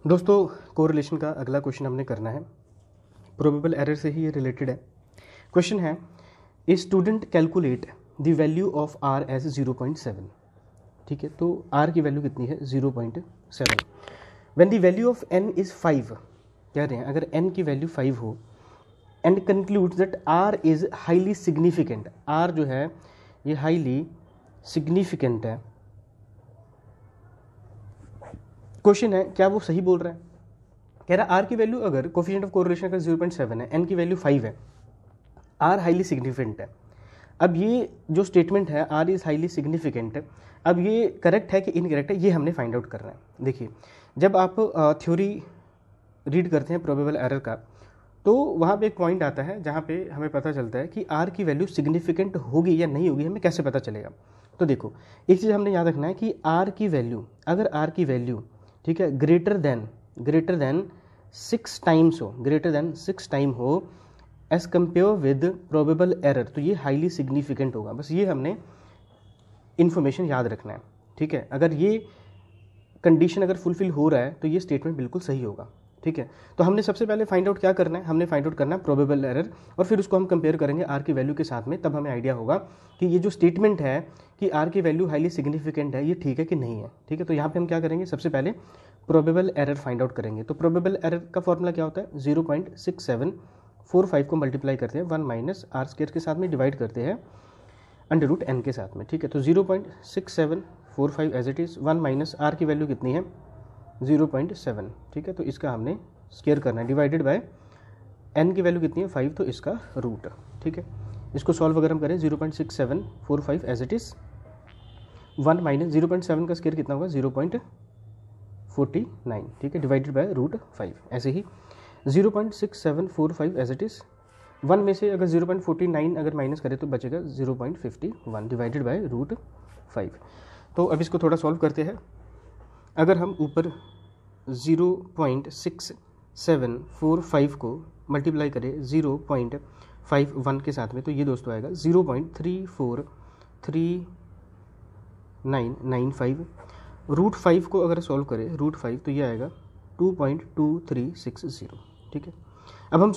दोस्तों कोरिलेशन का अगला क्वेश्चन हमने करना है, प्रोबेबल एरर से ही ये रिलेटेड है। क्वेश्चन है, a student calculate the value of R as 0.7। ठीक है, तो आर की वैल्यू कितनी है 0.7। When the value of N is 5, कह रहे हैं अगर एन की वैल्यू 5 हो, and concludes that R is highly significant, R जो है ये हाईली सिग्निफिकेंट है। क्वेश्चन है क्या वो सही बोल रहा है? कह रहा है आर की वैल्यू अगर कोफिशिएंट ऑफ कोरिलेशन का 0.7 है, एन की वैल्यू 5 है, आर हाईली सिग्निफिकेंट है। अब ये जो स्टेटमेंट है आर इज हाईली सिग्निफिकेंट है, अब ये करेक्ट है कि इनकरेक्ट है ये हमने फाइंड आउट करना है। देखिए जब आप थ्योरी रीड करते हैं प्रोबेबल एरर का, तो वहाँ पे एक पॉइंट आता है जहाँ पे हमें पता चलता है कि आर की वैल्यू सिग्निफिकेंट होगी या नहीं होगी, हमें कैसे पता चलेगा। तो देखो एक चीज़ हमने याद रखना है कि आर की वैल्यू, अगर आर की वैल्यू ठीक है ग्रेटर देन 6 टाइम्स हो, ग्रेटर देन 6 टाइम हो as compare with probable error, तो ये हाईली सिग्निफिकेंट होगा। बस ये हमने इन्फॉर्मेशन याद रखना है। ठीक है, अगर ये कंडीशन अगर फुलफिल हो रहा है तो ये स्टेटमेंट बिल्कुल सही होगा। ठीक है, तो हमने सबसे पहले फाइंड आउट क्या करना है, हमने फाइंड आउट करना है प्रोबेबल एरर, और फिर उसको हम कंपेयर करेंगे आर की वैल्यू के साथ में, तब हमें आइडिया होगा कि ये जो स्टेटमेंट है कि आर की वैल्यू हाईली सिग्निफिकेंट है ये ठीक है कि नहीं है। ठीक है, तो यहाँ पे हम क्या करेंगे, सबसे पहले प्रोबेबल एरर फाइंड आउट करेंगे। तो प्रोबेबल एरर का फॉर्मूला क्या होता है, 0.6745 को मल्टीप्लाई करते हैं 1 माइनस आर स्क्वायर के साथ में, डिवाइड करते हैं अंडर रूट एन के साथ में। ठीक है, तो 0.6745 as it is, 1 minus R की वैल्यू कितनी है 0.7। ठीक है, तो इसका हमने स्क्वायर करना है, डिवाइडेड बाय एन की वैल्यू कितनी है 5, तो इसका रूट। ठीक है, इसको सॉल्व अगर हम करें 0.6745 एज इट इज़, 1 माइनस 0.7 का स्क्वायर कितना होगा 0.49। ठीक है, डिवाइडेड बाय रूट 5। ऐसे ही 0.6745 एज इट इज़, 1 में से अगर 0.49 अगर माइनस करें तो बचेगा 0.51 डिवाइडेड बाय रूट 5। तो अब इसको थोड़ा सॉल्व करते हैं। अगर हम ऊपर 0.6745 को मल्टीप्लाई करें 0.51 के साथ में, तो ये दोस्तों आएगा 0.343995। रूट 5 को अगर सॉल्व करें रूट 5, तो ये आएगा 2.2360। ठीक है, अब हम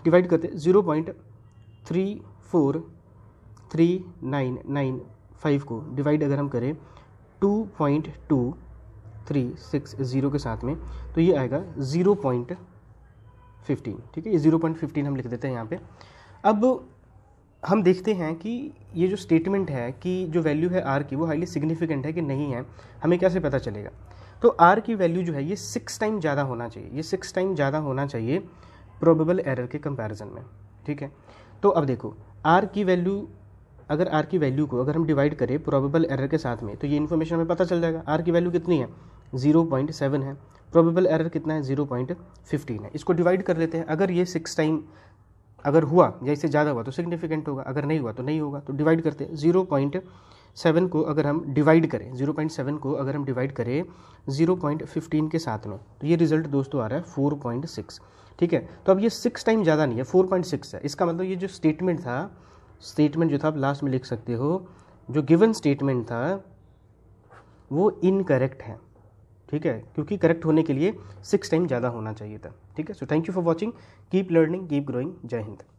डिवाइड करते हैं 0.343995 को डिवाइड अगर हम करें 2.2360 के साथ में, तो ये आएगा 0.15। ठीक है, ये 0.15 हम लिख देते हैं यहाँ पे। अब हम देखते हैं कि ये जो स्टेटमेंट है कि जो वैल्यू है आर की वो हाईली सिग्निफिकेंट है कि नहीं है, हमें कैसे पता चलेगा। तो आर की वैल्यू जो है ये 6 टाइम ज़्यादा होना चाहिए, ये 6 टाइम ज़्यादा होना चाहिए प्रोबेबल एरर के कंपैरिजन में। ठीक है, तो अब देखो आर की वैल्यू, अगर आर की वैल्यू को अगर हम डिवाइड करें प्रोबेबल एरर के साथ में, तो ये इन्फॉर्मेशन हमें पता चल जाएगा। आर की वैल्यू कितनी है 0.7 है, प्रोबेबल एरर कितना है 0.15 है। इसको डिवाइड कर लेते हैं, अगर ये 6 टाइम अगर हुआ या इससे ज़्यादा हुआ तो सिग्निफिकेंट होगा, अगर नहीं हुआ तो नहीं होगा। तो डिवाइड करते हैं 0.7 को अगर हम डिवाइड करें 0.7 को अगर हम डिवाइड करें 0.15 के साथ में, तो ये रिजल्ट दोस्तों आ रहा है 4.6। ठीक है, तो अब ये 6 टाइम ज़्यादा नहीं है, 4.6 है। इसका मतलब ये जो स्टेटमेंट था, स्टेटमेंट जो था आप लास्ट में लिख सकते हो, जो गिवन स्टेटमेंट था वो इनकरेक्ट है। ठीक है, क्योंकि करेक्ट होने के लिए 6 टाइम ज़्यादा होना चाहिए था। ठीक है, so thank you for watching, keep learning, keep growing, जय हिंद।